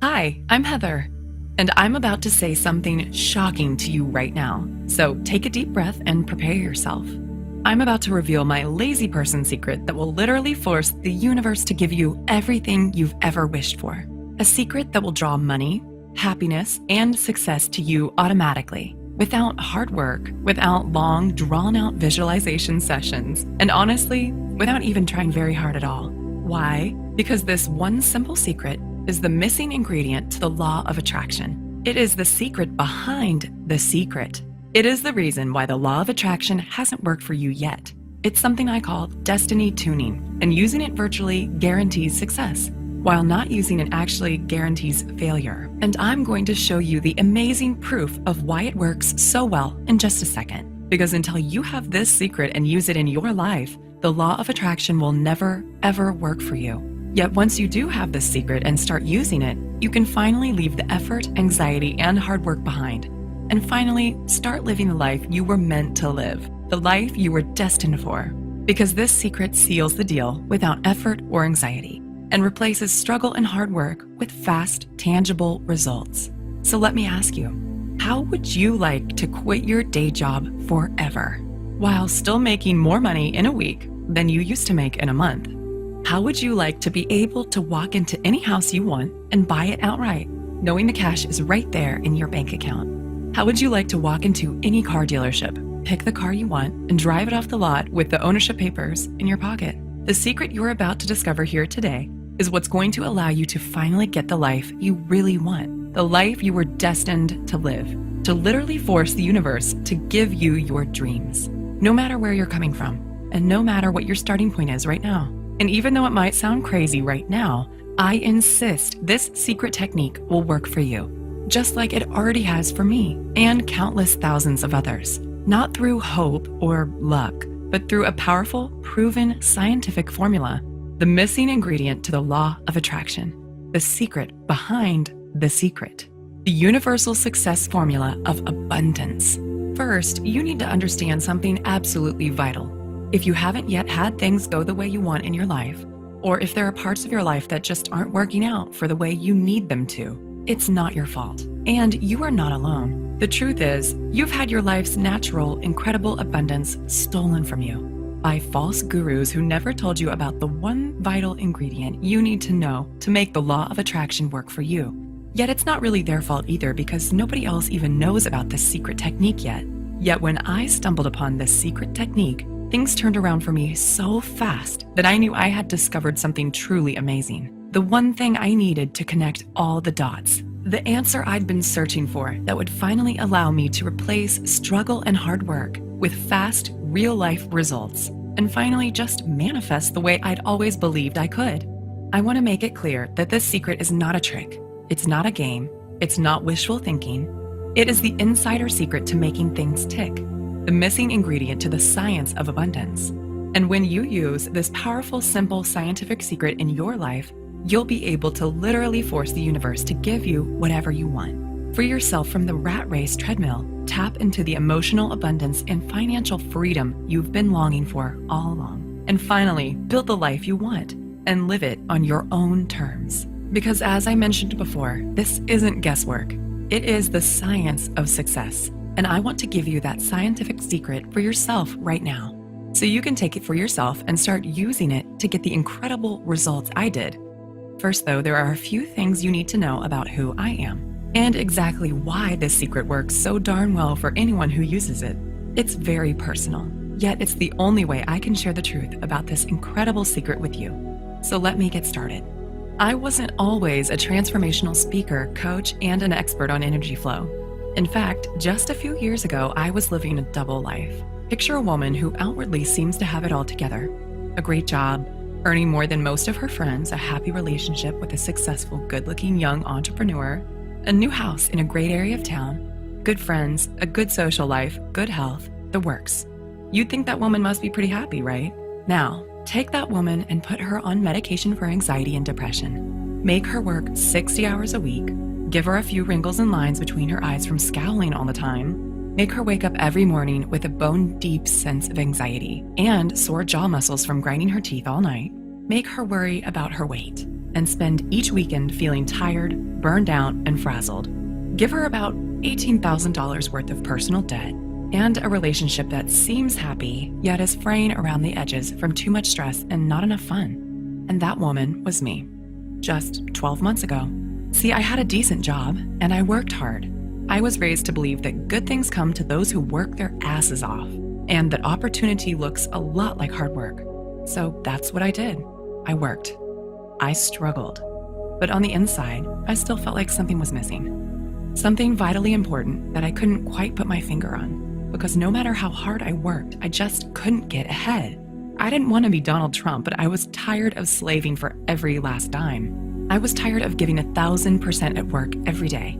Hi, I'm Heather, and I'm about to say something shocking to you right now. So take a deep breath and prepare yourself. I'm about to reveal my lazy person secret that will literally force the universe to give you everything you've ever wished for. A secret that will draw money, happiness, and success to you automatically, without hard work, without long, drawn-out visualization sessions, and honestly, without even trying very hard at all. Why? Because this one simple secret is the missing ingredient to the law of attraction. It is the secret behind the secret. It is the reason why the law of attraction hasn't worked for you yet. It's something I call destiny tuning, and using it virtually guarantees success, while not using it actually guarantees failure. And I'm going to show you the amazing proof of why it works so well in just a second. Because until you have this secret and use it in your life, the law of attraction will never, ever work for you. Yet once you do have this secret and start using it, you can finally leave the effort, anxiety, and hard work behind. And finally, start living the life you were meant to live, the life you were destined for. Because this secret seals the deal without effort or anxiety, and replaces struggle and hard work with fast, tangible results. So let me ask you, how would you like to quit your day job forever, while still making more money in a week than you used to make in a month? How would you like to be able to walk into any house you want and buy it outright, knowing the cash is right there in your bank account? How would you like to walk into any car dealership, pick the car you want, and drive it off the lot with the ownership papers in your pocket? The secret you're about to discover here today is what's going to allow you to finally get the life you really want, the life you were destined to live, to literally force the universe to give you your dreams, no matter where you're coming from, and no matter what your starting point is right now. And even though it might sound crazy right now, I insist this secret technique will work for you, just like it already has for me and countless thousands of others. Not through hope or luck, but through a powerful, proven scientific formula, the missing ingredient to the law of attraction, the secret behind the secret, the universal success formula of abundance. First, you need to understand something absolutely vital. If you haven't yet had things go the way you want in your life, or if there are parts of your life that just aren't working out for the way you need them to, it's not your fault. And you are not alone. The truth is, you've had your life's natural, incredible abundance stolen from you by false gurus who never told you about the one vital ingredient you need to know to make the law of attraction work for you. Yet it's not really their fault either, because nobody else even knows about this secret technique yet. Yet when I stumbled upon this secret technique, things turned around for me so fast that I knew I had discovered something truly amazing. The one thing I needed to connect all the dots. The answer I'd been searching for that would finally allow me to replace struggle and hard work with fast, real-life results, and finally just manifest the way I'd always believed I could. I want to make it clear that this secret is not a trick. It's not a game. It's not wishful thinking. It is the insider secret to making things tick, the missing ingredient to the science of abundance. And when you use this powerful, simple scientific secret in your life, you'll be able to literally force the universe to give you whatever you want. Free yourself from the rat race treadmill. Tap into the emotional abundance and financial freedom you've been longing for all along. And finally, build the life you want and live it on your own terms. Because as I mentioned before, this isn't guesswork. It is the science of success. And I want to give you that scientific secret for yourself right now, so you can take it for yourself and start using it to get the incredible results I did. First though, there are a few things you need to know about who I am, and exactly why this secret works so darn well for anyone who uses it. It's very personal, yet it's the only way I can share the truth about this incredible secret with you. So let me get started. I wasn't always a transformational speaker, coach, and an expert on energy flow. In fact, just a few years ago, I was living a double life. Picture a woman who outwardly seems to have it all together. A great job, earning more than most of her friends, a happy relationship with a successful, good-looking young entrepreneur, a new house in a great area of town, good friends, a good social life, good health, the works. You'd think that woman must be pretty happy, right? Now, take that woman and put her on medication for anxiety and depression. Make her work 60 hours a week. Give her a few wrinkles and lines between her eyes from scowling all the time. Make her wake up every morning with a bone-deep sense of anxiety and sore jaw muscles from grinding her teeth all night. Make her worry about her weight. and spend each weekend feeling tired, burned out, and frazzled. Give her about $18,000 worth of personal debt and a relationship that seems happy, yet is fraying around the edges from too much stress and not enough fun. And that woman was me, just 12 months ago. See, I had a decent job, and I worked hard. I was raised to believe that good things come to those who work their asses off, and that opportunity looks a lot like hard work. So that's what I did. I worked. I struggled. But on the inside, I still felt like something was missing. Something vitally important that I couldn't quite put my finger on, because no matter how hard I worked, I just couldn't get ahead. I didn't want to be Donald Trump, but I was tired of slaving for every last dime. I was tired of giving 1,000% at work every day.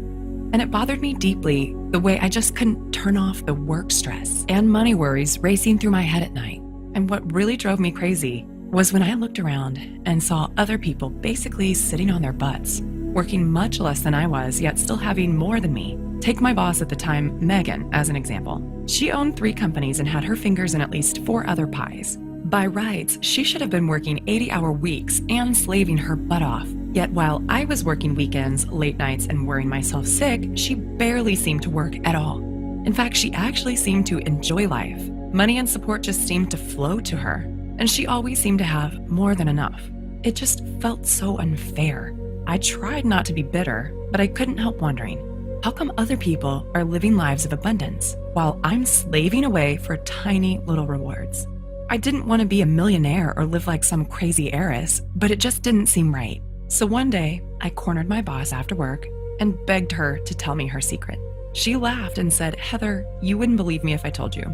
And it bothered me deeply the way I just couldn't turn off the work stress and money worries racing through my head at night. And what really drove me crazy was when I looked around and saw other people basically sitting on their butts, working much less than I was, yet still having more than me. Take my boss at the time, Megan, as an example. She owned 3 companies and had her fingers in at least 4 other pies. By rights, she should have been working 80-hour weeks and slaving her butt off. Yet while I was working weekends, late nights, and worrying myself sick, she barely seemed to work at all. In fact, she actually seemed to enjoy life. Money and support just seemed to flow to her, and she always seemed to have more than enough. It just felt so unfair. I tried not to be bitter, but I couldn't help wondering, how come other people are living lives of abundance while I'm slaving away for tiny little rewards? I didn't want to be a millionaire or live like some crazy heiress, but it just didn't seem right. So one day, I cornered my boss after work and begged her to tell me her secret. She laughed and said, "Heather, you wouldn't believe me if I told you."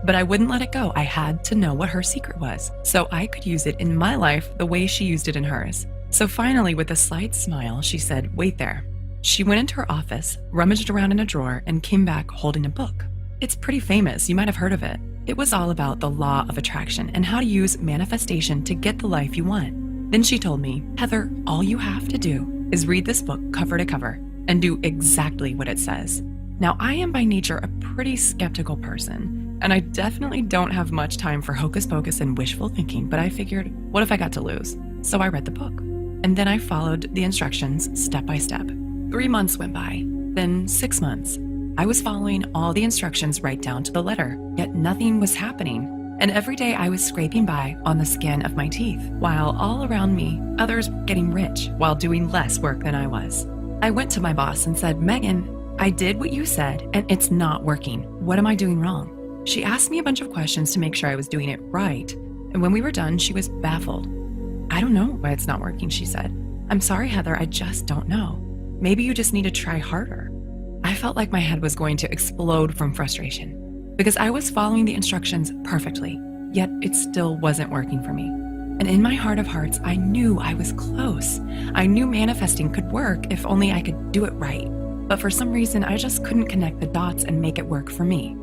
But I wouldn't let it go. I had to know what her secret was, so I could use it in my life the way she used it in hers. So finally, with a slight smile, she said, "Wait there." She went into her office, rummaged around in a drawer, and came back holding a book. It's pretty famous. You might have heard of it. It was all about the law of attraction and how to use manifestation to get the life you want. Then she told me, "Heather, all you have to do is read this book cover to cover and do exactly what it says." Now, I am by nature a pretty skeptical person, and I definitely don't have much time for hocus pocus and wishful thinking, but I figured, what if I got to lose? So I read the book. And then I followed the instructions step by step. 3 months went by, then 6 months. I was following all the instructions right down to the letter, yet nothing was happening. And every day I was scraping by on the skin of my teeth, while all around me, others were getting rich while doing less work than I was. I went to my boss and said, "Megan, I did what you said, and it's not working. What am I doing wrong?" She asked me a bunch of questions to make sure I was doing it right. And when we were done, she was baffled. "I don't know why it's not working," she said. "I'm sorry, Heather, I just don't know. Maybe you just need to try harder." I felt like my head was going to explode from frustration because I was following the instructions perfectly, yet it still wasn't working for me. And in my heart of hearts, I knew I was close. I knew manifesting could work if only I could do it right. But for some reason, I just couldn't connect the dots and make it work for me.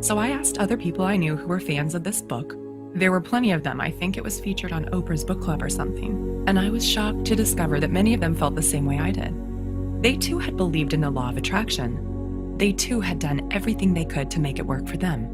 So I asked other people I knew who were fans of this book. There were plenty of them. I think it was featured on Oprah's book club or something. And I was shocked to discover that many of them felt the same way I did. They too had believed in the law of attraction. They too had done everything they could to make it work for them.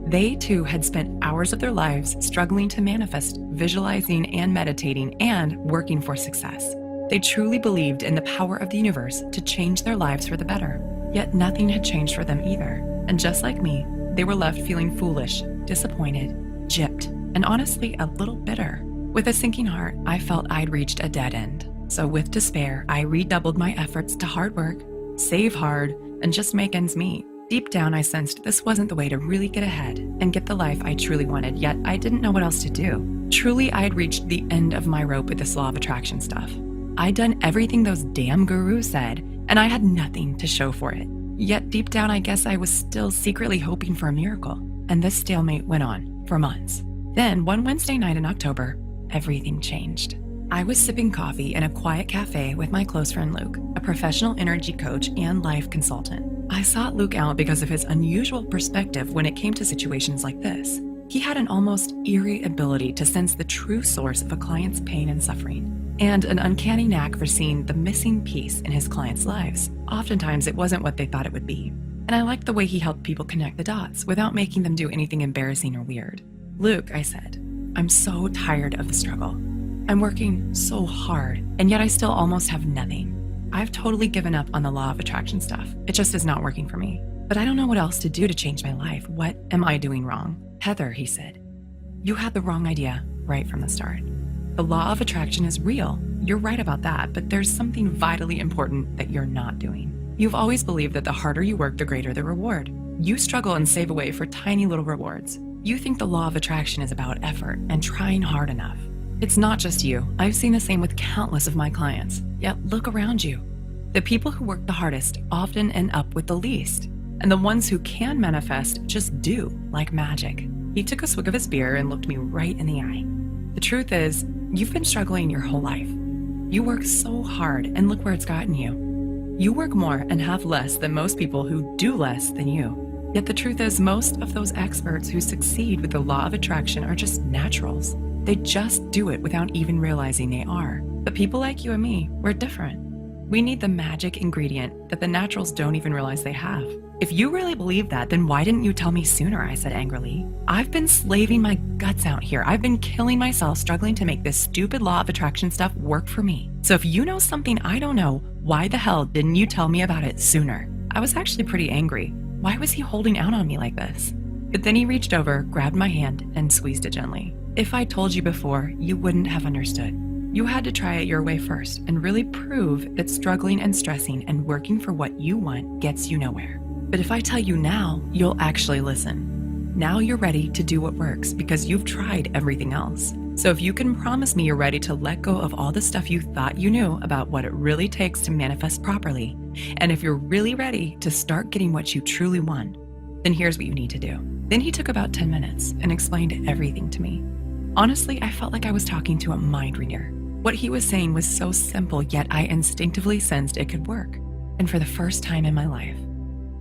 They too had spent hours of their lives struggling to manifest, visualizing and meditating, and working for success. They truly believed in the power of the universe to change their lives for the better. Yet nothing had changed for them either. And just like me, they were left feeling foolish, disappointed, gypped, and honestly a little bitter. With a sinking heart, I felt I'd reached a dead end. So with despair, I redoubled my efforts to hard work, save hard, and just make ends meet. Deep down, I sensed this wasn't the way to really get ahead and get the life I truly wanted, yet I didn't know what else to do. Truly, I had reached the end of my rope with this law of attraction stuff. I'd done everything those damn gurus said, and I had nothing to show for it. Yet deep down, I guess I was still secretly hoping for a miracle. And this stalemate went on for months. Then, one Wednesday night in October, everything changed. I was sipping coffee in a quiet cafe with my close friend Luke, a professional energy coach and life consultant. I sought Luke out because of his unusual perspective when it came to situations like this. He had an almost eerie ability to sense the true source of a client's pain and suffering, and an uncanny knack for seeing the missing piece in his clients' lives. Oftentimes, it wasn't what they thought it would be. And I liked the way he helped people connect the dots without making them do anything embarrassing or weird. "Luke," I said, "I'm so tired of the struggle. I'm working so hard, and yet I still almost have nothing. I've totally given up on the law of attraction stuff. It just is not working for me. But I don't know what else to do to change my life. What am I doing wrong? Heather, he said, you had the wrong idea right from the start. The law of attraction is real. You're right about that, but there's something vitally important that you're not doing. You've always believed that the harder you work, the greater the reward. You struggle and save away for tiny little rewards. You think the law of attraction is about effort and trying hard enough. It's not just you. I've seen the same with countless of my clients. Yet look around you. The people who work the hardest often end up with the least. And the ones who can manifest just do, like magic. He took a swig of his beer and looked me right in the eye. The truth is, you've been struggling your whole life. You work so hard, and look where it's gotten you. You work more and have less than most people who do less than you. Yet the truth is, most of those experts who succeed with the law of attraction are just naturals. They just do it without even realizing they are. But people like you and me, we're different. We need the magic ingredient that the naturals don't even realize they have. If you really believe that, then why didn't you tell me sooner? I said angrily. I've been slaving my guts out here. I've been killing myself struggling to make this stupid law of attraction stuff work for me. So if you know something I don't know, why the hell didn't you tell me about it sooner? I was actually pretty angry. Why was he holding out on me like this? But then he reached over, grabbed my hand, and squeezed it gently. If I told you before, you wouldn't have understood. You had to try it your way first and really prove that struggling and stressing and working for what you want gets you nowhere. But if I tell you now, you'll actually listen. Now you're ready to do what works because you've tried everything else. So if you can promise me you're ready to let go of all the stuff you thought you knew about what it really takes to manifest properly, and if you're really ready to start getting what you truly want, then here's what you need to do. Then he took about 10 minutes and explained everything to me. Honestly, I felt like I was talking to a mind reader. What he was saying was so simple, yet I instinctively sensed it could work. And for the first time in my life,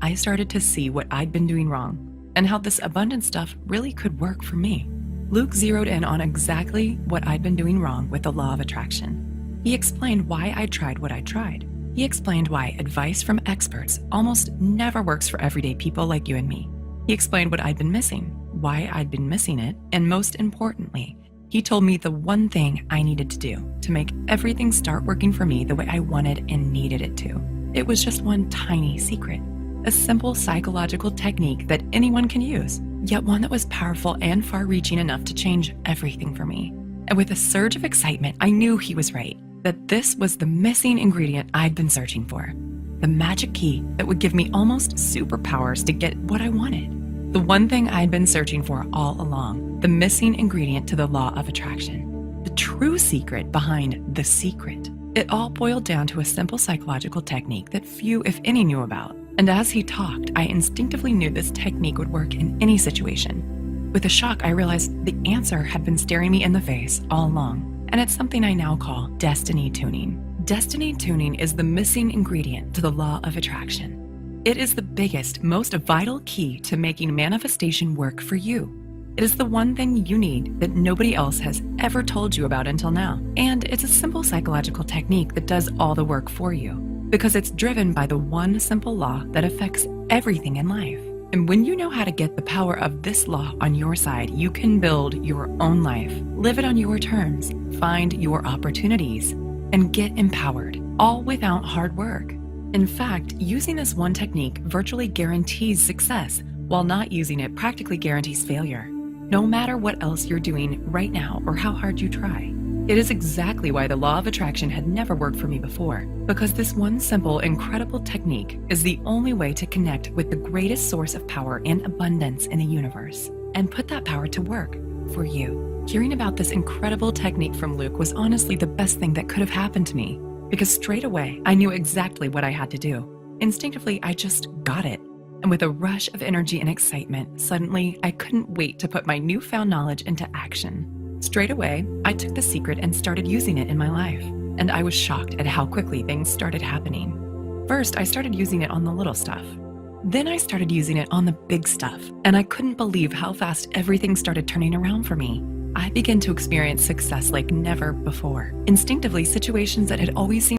I started to see what I'd been doing wrong and how this abundant stuff really could work for me. Luke zeroed in on exactly what I'd been doing wrong with the law of attraction. He explained why I tried what I tried. He explained why advice from experts almost never works for everyday people like you and me. He explained what I'd been missing, why I'd been missing it, and most importantly, he told me the one thing I needed to do to make everything start working for me the way I wanted and needed it to. It was just one tiny secret, a simple psychological technique that anyone can use, yet one that was powerful and far-reaching enough to change everything for me. And with a surge of excitement, I knew he was right, that this was the missing ingredient I'd been searching for, the magic key that would give me almost superpowers to get what I wanted. The one thing I'd been searching for all along, the missing ingredient to the law of attraction, the true secret behind the secret. It all boiled down to a simple psychological technique that few, if any, knew about. And as he talked, I instinctively knew this technique would work in any situation. With a shock, I realized the answer had been staring me in the face all along, and it's something I now call destiny tuning. Destiny tuning is the missing ingredient to the law of attraction. It is the biggest, most vital key to making manifestation work for you. It is the one thing you need that nobody else has ever told you about until now. And it's a simple psychological technique that does all the work for you because it's driven by the one simple law that affects everything in life. And when you know how to get the power of this law on your side, you can build your own life, live it on your terms, find your opportunities, and get empowered, all without hard work. In fact, using this one technique virtually guarantees success, while not using it practically guarantees failure, no matter what else you're doing right now or how hard you try. It is exactly why the law of attraction had never worked for me before, because this one simple, incredible technique is the only way to connect with the greatest source of power and abundance in the universe, and put that power to work for you. Hearing about this incredible technique from Luke was honestly the best thing that could have happened to me, because straight away, I knew exactly what I had to do. Instinctively, I just got it. And with a rush of energy and excitement, suddenly, I couldn't wait to put my newfound knowledge into action. Straight away, I took the secret and started using it in my life. And I was shocked at how quickly things started happening. First, I started using it on the little stuff. Then I started using it on the big stuff. And I couldn't believe how fast everything started turning around for me. I began to experience success like never before. Instinctively, situations that had always seemed